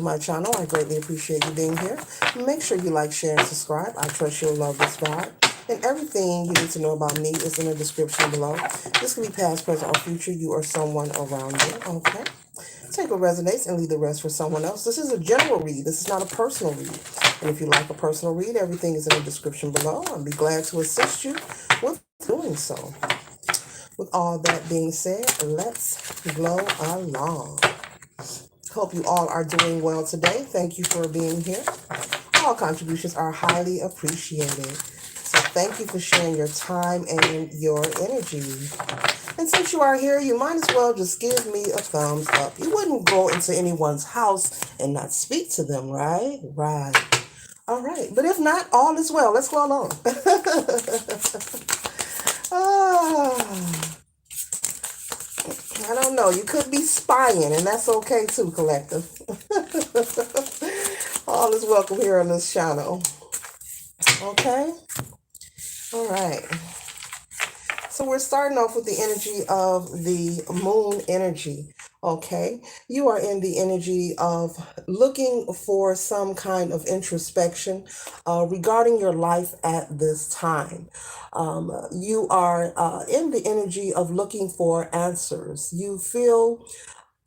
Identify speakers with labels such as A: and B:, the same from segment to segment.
A: My channel. I greatly appreciate you being here. Make sure you like, share, and subscribe. I trust you'll love this vibe. And everything you need to know about me is in the description below. This can be past, present, or future, you or someone around you. Okay? Take what resonates and leave the rest for someone else. This is a general read. This is not a personal read. And if you like a personal read, everything is in the description below. I'll be glad to assist you with doing so. With all that being said, let's glow along. Hope you all are doing well today. Thank you for being here. All contributions are highly appreciated. So thank you for sharing your time and your energy. And since you are here, you might as well just give me a thumbs up. You wouldn't go into anyone's house and not speak to them, right? Right. All right. But if not, all is well. Let's go along. I don't know. You could be spying, and that's okay too, collective. All is welcome here on this channel. Okay? All right. So we're starting off with the energy of the moon energy. Okay? You are in the energy of looking for some kind of introspection regarding your life at this time. You are in the energy of looking for answers. You feel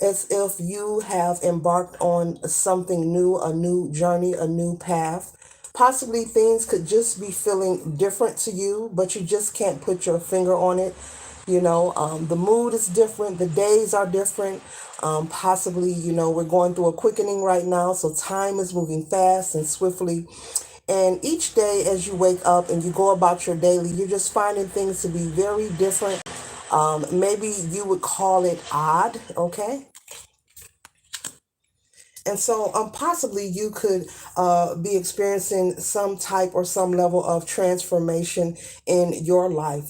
A: as if you have embarked on something new, a new journey, a new path. Possibly things could just be feeling different to you, but you just can't put your finger on it. The mood is different, the days are different. Possibly, we're going through a quickening right now, so time is moving fast and swiftly. And each day as you wake up and you go about your daily, you're just finding things to be very different. Maybe you would call it odd, okay? And so possibly you could be experiencing some type or some level of transformation in your life,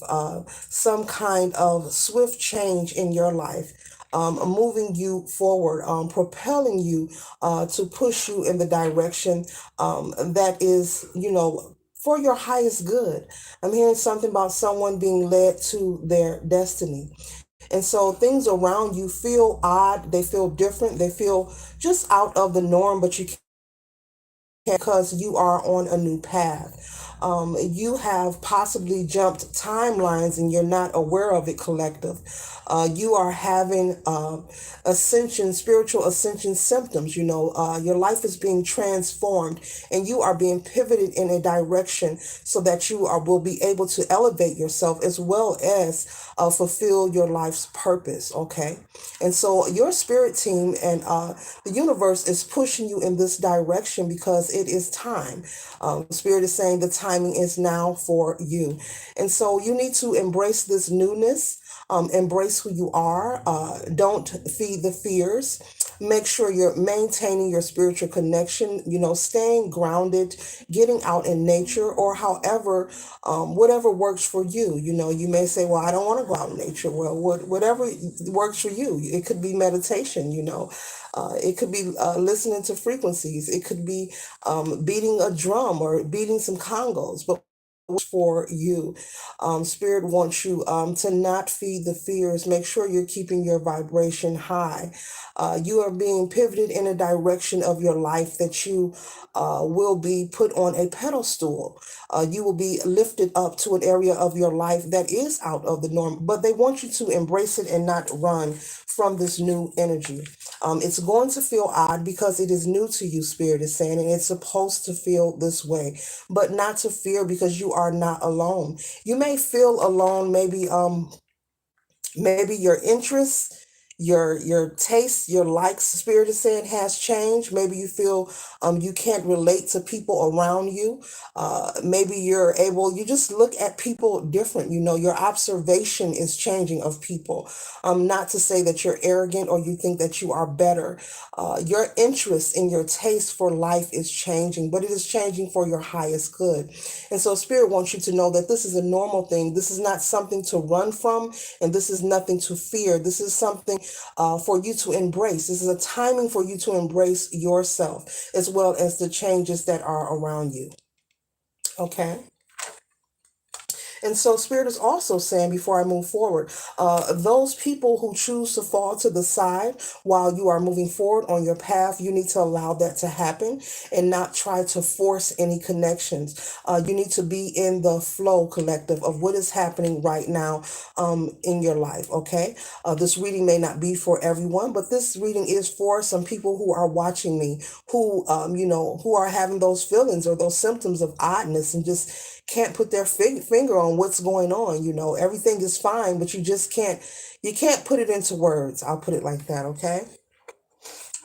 A: some kind of swift change in your life. Moving you forward, propelling you to push you in the direction that is, for your highest good. I'm hearing something about someone being led to their destiny. And so things around you feel odd, they feel different, they feel just out of the norm, but you can't because you are on a new path. You have possibly jumped timelines and you're not aware of it, collective. You are having ascension, spiritual ascension symptoms. Your life is being transformed and you are being pivoted in a direction so that will be able to elevate yourself as well as fulfill your life's purpose. Okay. And so your spirit team and the universe is pushing you in this direction because it is time. Spirit is saying the timing is now for you. And so you need to embrace this newness, embrace who you are. Don't feed the fears. Make sure you're maintaining your spiritual connection, staying grounded, getting out in nature, or however, whatever works for you. You may say, well, I don't want to go out in nature. Well, whatever works for you. It could be meditation, it could be listening to frequencies. It could be beating a drum or beating some congos. But for you. Spirit wants you to not feed the fears. Make sure you're keeping your vibration high. You are being pivoted in a direction of your life that you will be put on a pedestal. You will be lifted up to an area of your life that is out of the norm, but they want you to embrace it and not run from this new energy. It's going to feel odd because it is new to you, Spirit is saying, and it's supposed to feel this way, but not to fear because you are not alone. You may feel alone, maybe your interests, your taste, your likes, Spirit is saying, has changed. Maybe you feel you can't relate to people around you. Maybe you just look at people different. Your observation is changing of people. Not to say that you're arrogant or you think that you are better. Your interest in your taste for life is changing, but it is changing for your highest good. And so Spirit wants you to know that this is a normal thing. This is not something to run from, and this is nothing to fear. This is something for you to embrace. This is a timing for you to embrace yourself as well as the changes that are around you. Okay. And so Spirit is also saying, before I move forward, those people who choose to fall to the side while you are moving forward on your path, you need to allow that to happen and not try to force any connections. You need to be in the flow, collective, of what is happening right now in your life, okay? This reading may not be for everyone, but this reading is for some people who are watching me, who, who are having those feelings or those symptoms of oddness and just can't put their finger on what's going on. Everything is fine, but you can't put it into words. I'll put it like that, okay?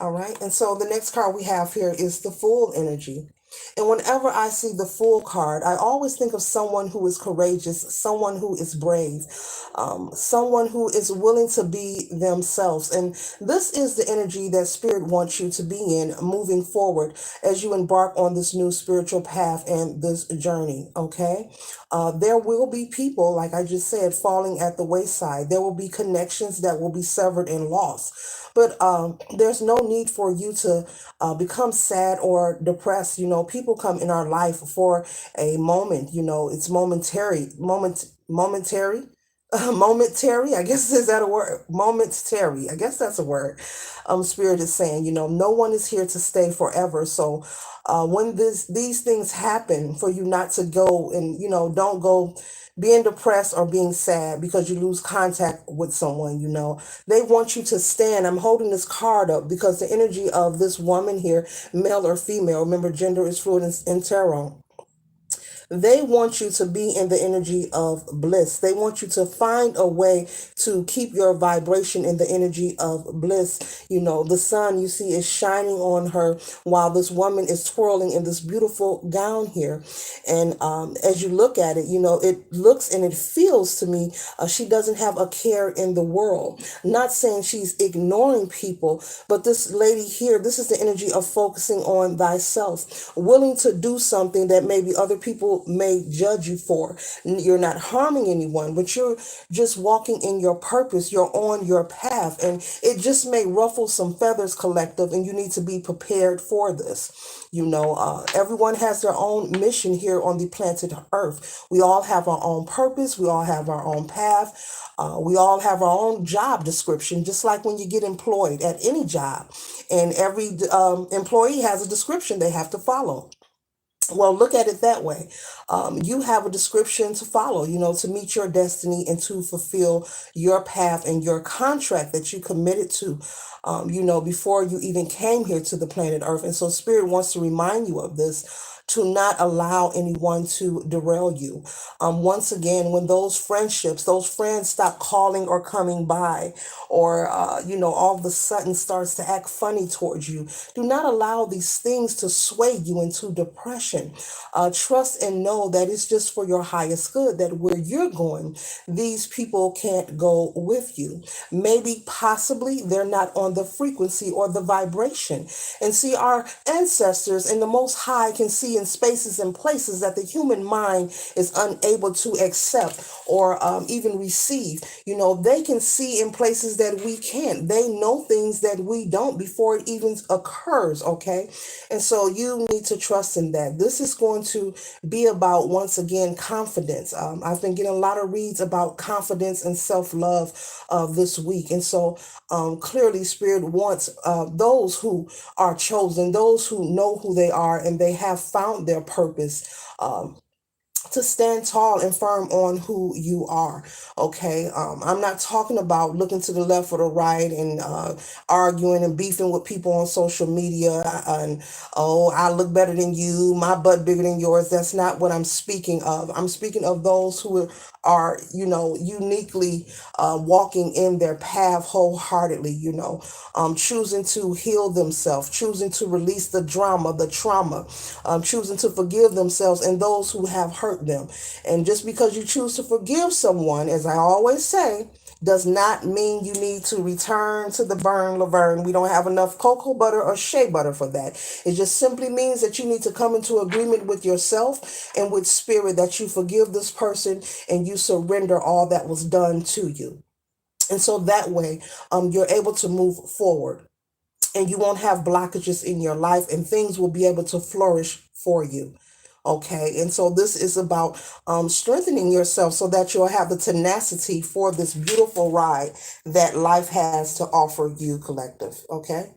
A: All right. And so the next card we have here is the Fool energy. And whenever I see the Fool card, I always think of someone who is courageous, someone who is brave, someone who is willing to be themselves. And this is the energy that Spirit wants you to be in moving forward as you embark on this new spiritual path and this journey. Okay. There will be people, like I just said, falling at the wayside. There will be connections that will be severed and lost. But there's no need for you to become sad or depressed. People come in our life for a moment. It's momentary. Momentary, I guess, is that a word? Momentary, I guess that's a word. Spirit is saying, no one is here to stay forever. So when these things happen, for you not to go and, don't go being depressed or being sad because you lose contact with someone. They want you to stand. I'm holding this card up because the energy of this woman here, male or female, remember gender is fluid in tarot. They want you to be in the energy of bliss. They want you to find a way to keep your vibration in the energy of bliss. The sun you see is shining on her while this woman is twirling in this beautiful gown here. And as you look at it, it looks and it feels to me she doesn't have a care in the world. Not saying she's ignoring people, but this lady here, this is the energy of focusing on thyself, willing to do something that maybe other people may judge you for. You're not harming anyone, but you're just walking in your purpose. You're on your path, and it just may ruffle some feathers, collective, and you need to be prepared for this. Everyone has their own mission here on the planet Earth. We all have our own purpose. We all have our own path. We all have our own job description, just like when you get employed at any job. And every employee has a description they have to follow. Well, look at it that way. You have a description to follow, to meet your destiny and to fulfill your path and your contract that you committed to, before you even came here to the planet Earth. And so Spirit wants to remind you of this, to not allow anyone to derail you. Once again, when those friends stop calling or coming by, or, all of a sudden starts to act funny towards you, do not allow these things to sway you into depression. Trust and know that it's just for your highest good, that where you're going, these people can't go with you. Maybe, possibly, they're not on the frequency or the vibration. And see, our ancestors and the Most High can see in spaces and places that the human mind is unable to accept or even receive. They can see in places that we can't. They know things that we don't before it even occurs, okay? And so you need to trust in that. This is going to be about, once again, confidence. I've been getting a lot of reads about confidence and self-love this week. And so clearly Spirit wants those who are chosen, those who know who they are and they have found their purpose, to stand tall and firm on who you are. Okay. I'm not talking about looking to the left or the right and arguing and beefing with people on social media and, oh, I look better than you, my butt bigger than yours. That's not what I'm speaking of. I'm speaking of those who are, uniquely walking in their path wholeheartedly, choosing to heal themselves, choosing to release the drama, the trauma, choosing to forgive themselves and those who have hurt them. And just because you choose to forgive someone, as I always say, does not mean you need to return to the burn, Laverne. We don't have enough cocoa butter or shea butter for that. It just simply means that you need to come into agreement with yourself and with Spirit that you forgive this person and you surrender all that was done to you. And so that way, you're able to move forward and you won't have blockages in your life and things will be able to flourish for you. Okay, and so this is about strengthening yourself so that you'll have the tenacity for this beautiful ride that life has to offer you, collective. Okay.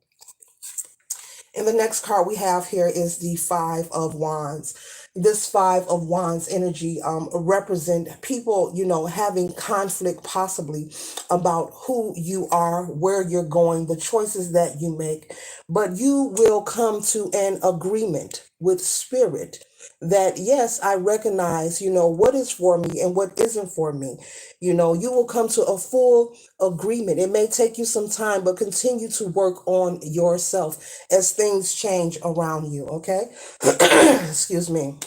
A: And the next card we have here is the Five of Wands. This Five of Wands energy represent people, having conflict possibly about who you are, where you're going, the choices that you make. But you will come to an agreement with spirit that, yes, I recognize, what is for me and what isn't for me. You will come to a full agreement. It may take you some time, but continue to work on yourself as things change around you, okay? Excuse me.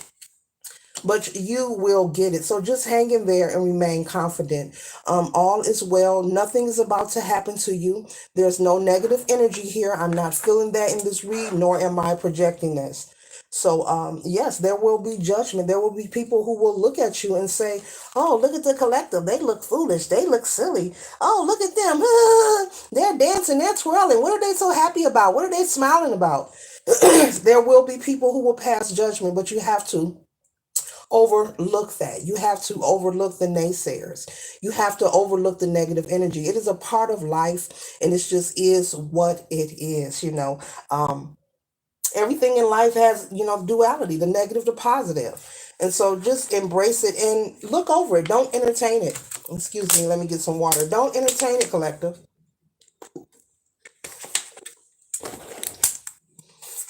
A: But you will get it. So just hang in there and remain confident. All is well. Nothing is about to happen to you. There's no negative energy here. I'm not feeling that in this read, nor am I projecting this. So, yes, there will be judgment. There will be people who will look at you and say, oh, look at the collective. They look foolish. They look silly. Oh, look at them. They're dancing. They're twirling. What are they so happy about? What are they smiling about? There will be people who will pass judgment, but you have to overlook that. You have to overlook the naysayers. You have to overlook the negative energy. It is a part of life, and it just is what it is. Everything in life has, duality, the negative to positive. And so just embrace it and look over it. Don't entertain it. Excuse me, let me get some water. Don't entertain it, collective.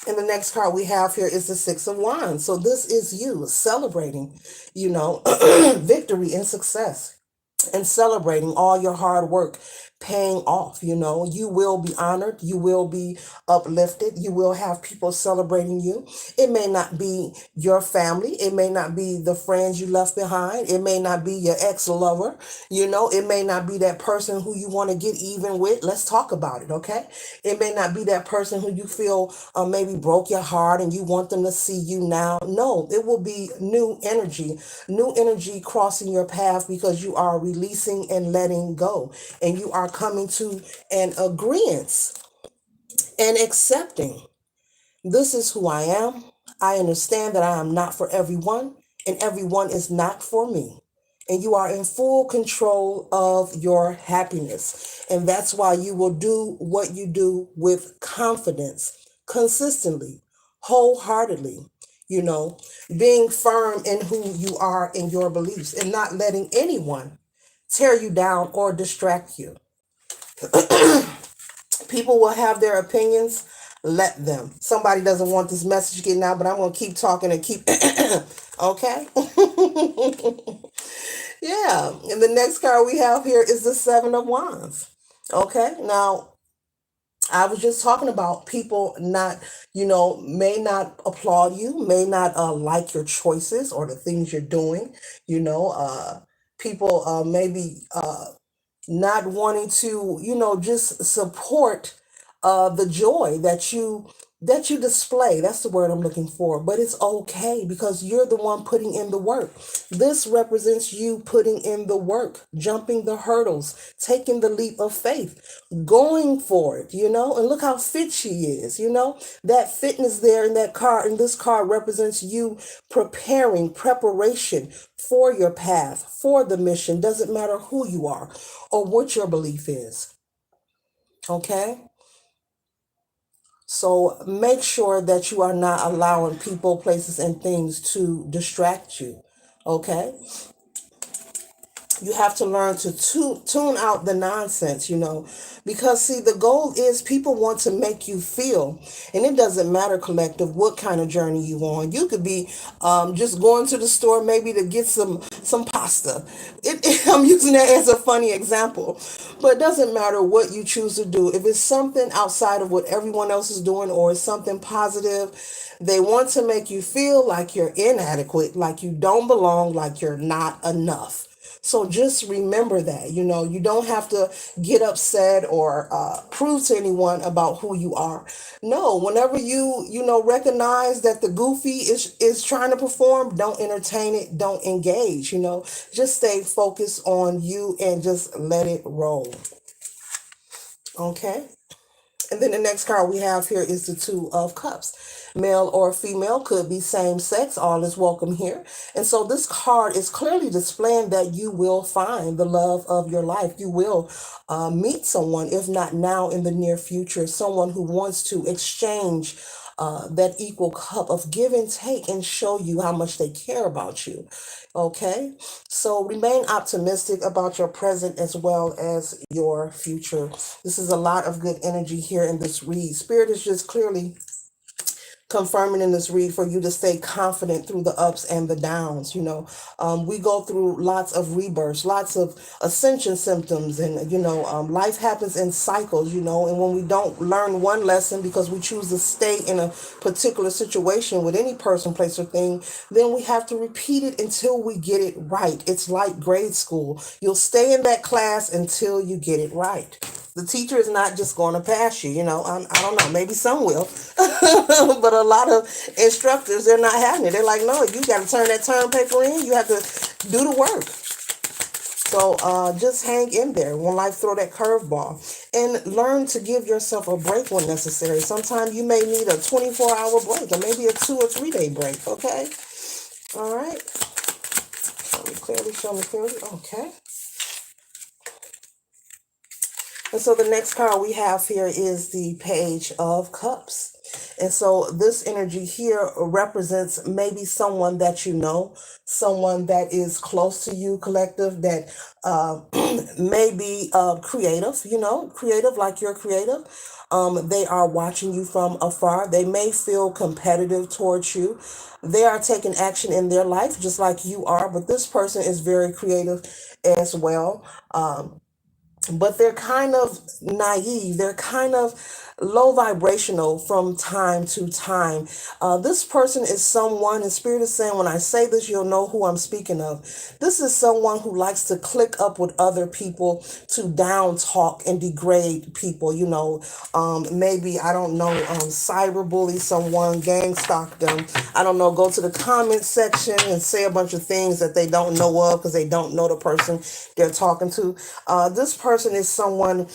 A: And the next card we have here is the Six of Wands. So this is you celebrating, victory and success, and celebrating all your hard work paying off. You will be honored, you will be uplifted, you will have people celebrating you. It may not be your family, it may not be the friends you left behind, it may not be your ex-lover, it may not be that person who you want to get even with. Let's talk about it, okay? It may not be that person who you feel maybe broke your heart and you want them to see you now. No, it will be new energy crossing your path because you are releasing and letting go, and you are coming to an agreement and accepting, this is who I am. I understand that I am not for everyone, and everyone is not for me. And you are in full control of your happiness. And that's why you will do what you do with confidence, consistently, wholeheartedly, you know, being firm in who you are in your beliefs and not letting anyone tear you down or distract you. People will have their opinions. Let them. Somebody doesn't want this message getting out, but I'm going to keep talking and keep. Okay? Yeah. And the next card we have here is the Seven of Wands. Okay? Now, I was just talking about people not, may not applaud you, may not like your choices or the things you're doing. People maybe not wanting to, just support the joy that you display. That's the word I'm looking for. But it's okay because you're the one putting in the work. This represents you putting in the work, jumping the hurdles, taking the leap of faith, going for it, and look how fit she is, that fitness there in that card, and this card represents you preparation for your path, for the mission. Doesn't matter who you are or what your belief is. Okay? So make sure that you are not allowing people, places, and things to distract you. Okay? You have to learn to tune out the nonsense, because see, the goal is people want to make you feel, and it doesn't matter, collective, what kind of journey you on. You could be just going to the store maybe to get some pasta. I'm using that as a funny example, but it doesn't matter what you choose to do. If it's something outside of what everyone else is doing or it's something positive, they want to make you feel like you're inadequate, like you don't belong, like you're not enough. So just remember that, you don't have to get upset or prove to anyone about who you are. No, whenever you recognize that the goofy is trying to perform, don't entertain it, don't engage, just stay focused on you and just let it roll. Okay. And then the next card we have here is the Two of Cups. Male or female, could be same sex, all is welcome here. And so this card is clearly displaying that you will find the love of your life. You will meet someone, if not now, in the near future, someone who wants to exchange that equal cup of give and take and show you how much they care about you. Okay, so remain optimistic about your present as well as your future. This is a lot of good energy here in this read. Spirit is just clearly confirming in this read for you to stay confident through the ups and the downs. We go through lots of rebirths, lots of ascension symptoms, and life happens in cycles. And when we don't learn one lesson because we choose to stay in a particular situation with any person, place, or thing, then we have to repeat it until we get it right. It's like grade school. You'll stay in that class until you get it right. The teacher is not just going to pass you. I don't know, maybe some will, but a lot of instructors, they're not having it. They're like, no, you got to turn that term paper in. You have to do the work. So just hang in there when life throw that curveball, and learn to give yourself a break when necessary. Sometimes you may need a 24-hour break, or maybe a 2 or 3 day break. Okay. All right. Show me clearly. Show me clearly. Okay. And so the next card we have here is the Page of Cups. And so this energy here represents maybe someone that you know, someone that is close to you, collective, that may be creative, creative like you're creative. They are watching you from afar. They may feel competitive towards you. They are taking action in their life just like you are, but this person is very creative as well. But they're kind of naive. They're kind of low vibrational from time to time. This person is someone, and Spirit is saying, when I say this, you'll know who I'm speaking of. This is someone who likes to click up with other people to down talk and degrade people. Maybe, I don't know, cyberbully someone, gang stalk them. I don't know, go to the comment section and say a bunch of things that they don't know of because they don't know the person they're talking to. This person is someone,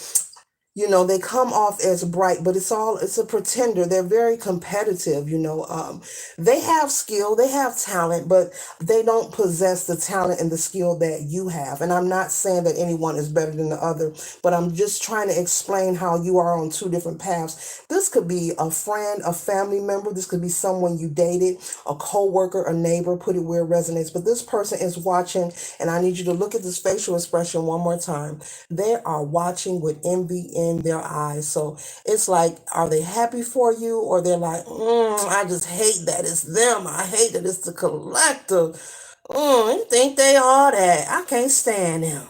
A: they come off as bright, but it's a pretender. They're very competitive. They have skill, they have talent, but they don't possess the talent and the skill that you have. And I'm not saying that anyone is better than the other, but I'm just trying to explain how you are on two different paths. This could be a friend, a family member. This could be someone you dated, a co-worker, a neighbor, put it where it resonates. But this person is watching, and I need you to look at this facial expression one more time. They are watching with envy in their eyes. So it's like, are they happy for you, or they're like, I just hate that it's them. I hate that it's the collective. You think they are that? I can't stand them.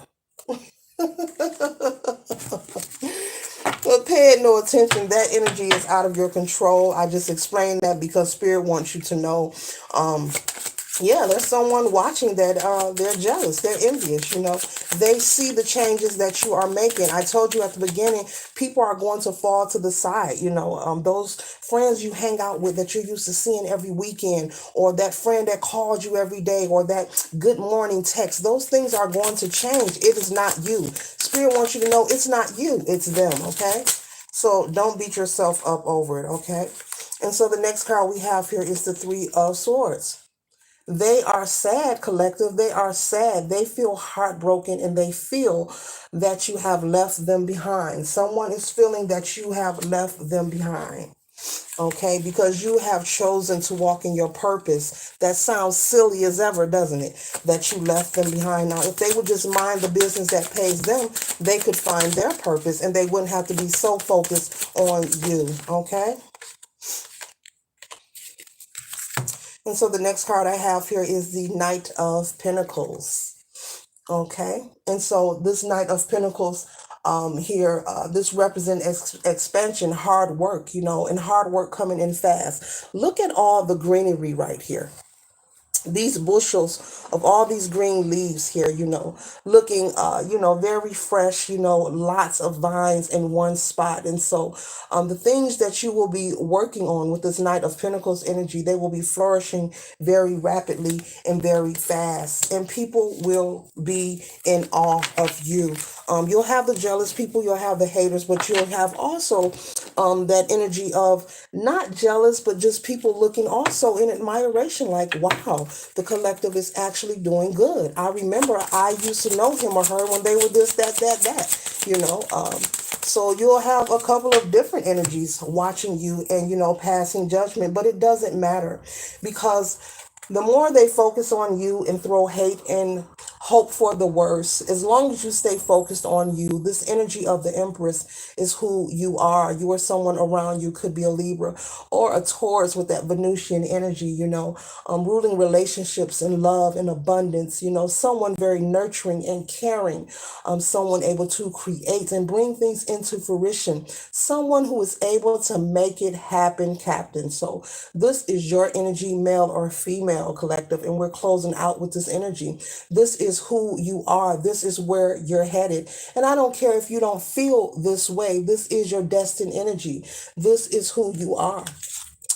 A: But pay it no attention. That energy is out of your control. I just explained that because Spirit wants you to know. Yeah, there's someone watching that they're jealous, they're envious. They see the changes that you are making. I told you at the beginning, people are going to fall to the side. Those friends you hang out with that you're used to seeing every weekend, or that friend that calls you every day, or that good morning text, those things are going to change. It is not you. Spirit wants you to know it's not you, it's them. Okay, so don't beat yourself up over it. Okay, and so the next card we have here is the Three of Swords. They are sad, collective. They are sad. They feel heartbroken, and they feel that you have left them behind. Someone is feeling that you have left them behind. Okay, because you have chosen to walk in your purpose. That sounds silly as ever, doesn't it? That you left them behind. Now, if they would just mind the business that pays them, they could find their purpose, and they wouldn't have to be so focused on you. Okay? And so the next card I have here is the Knight of Pentacles. Okay. And so this Knight of Pentacles here, this represents expansion, hard work, and hard work coming in fast. Look at all the greenery right here. these bushels of all these green leaves here, looking, very fresh, lots of vines in one spot. And so the things that you will be working on with this Knight of Pentacles energy, they will be flourishing very rapidly and very fast. And people will be in awe of you. You'll have the jealous people, you'll have the haters, but you'll have also that energy of not jealous, but just people looking also in admiration, like, wow, the collective is actually doing good. I remember I used to know him or her when they were this, that, so you'll have a couple of different energies watching you and, passing judgment, but it doesn't matter because the more they focus on you and throw hate and hope for the worst, as long as you stay focused on you, this energy of the Empress is who you are. You or someone around you could be a Libra or a Taurus with that Venusian energy, ruling relationships and love and abundance, someone very nurturing and caring, someone able to create and bring things into fruition, someone who is able to make it happen, Captain. So this is your energy, male or female collective, and we're closing out with this energy. This is who you are. This is where you're headed. And I don't care if you don't feel this way. This is your destined energy. This is who you are.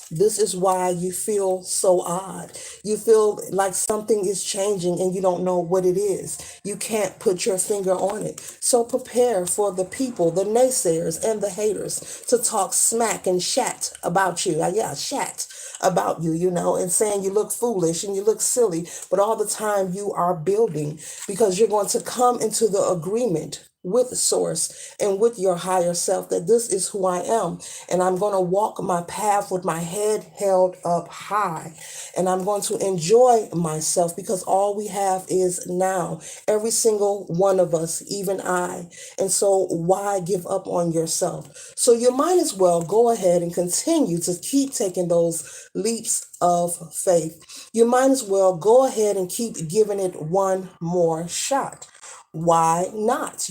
A: This is why you feel so odd. You feel like something is changing and you don't know what it is. You can't put your finger on it. So prepare for the people, the naysayers and the haters to talk smack and chat about you. Yeah, chat about you, and saying you look foolish and you look silly, but all the time you are building because you're going to come into the agreement with source and with your higher self that this is who I am, and I'm going to walk my path with my head held up high, and I'm going to enjoy myself because all we have is now, every single one of us, even I. And so why give up on yourself? So you might as well go ahead and continue to keep taking those leaps of faith. You might as well go ahead and keep giving it one more shot. Why not?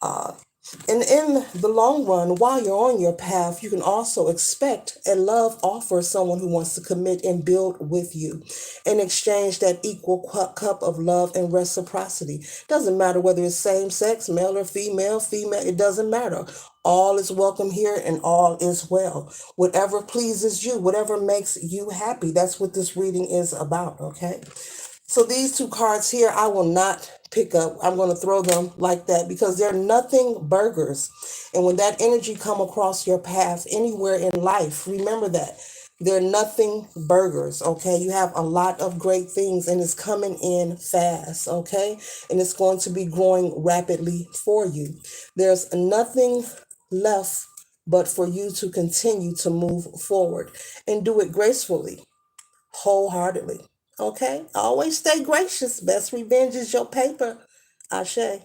A: Uh, and in the long run, while you're on your path, you can also expect a love offer, someone who wants to commit and build with you and exchange that equal cup of love and reciprocity. Doesn't matter whether it's same sex, male or female, it doesn't matter. All is welcome here and all is well. Whatever pleases you, whatever makes you happy, that's what this reading is about, okay? So these two cards here, I will not pick up. I'm going to throw them like that because they're nothing burgers. And when that energy come across your path anywhere in life, remember that. They're nothing burgers, okay? You have a lot of great things and it's coming in fast, okay? And it's going to be growing rapidly for you. There's nothing left but for you to continue to move forward and do it gracefully, wholeheartedly. Okay? Always stay gracious. Best revenge is your paper. Ashe.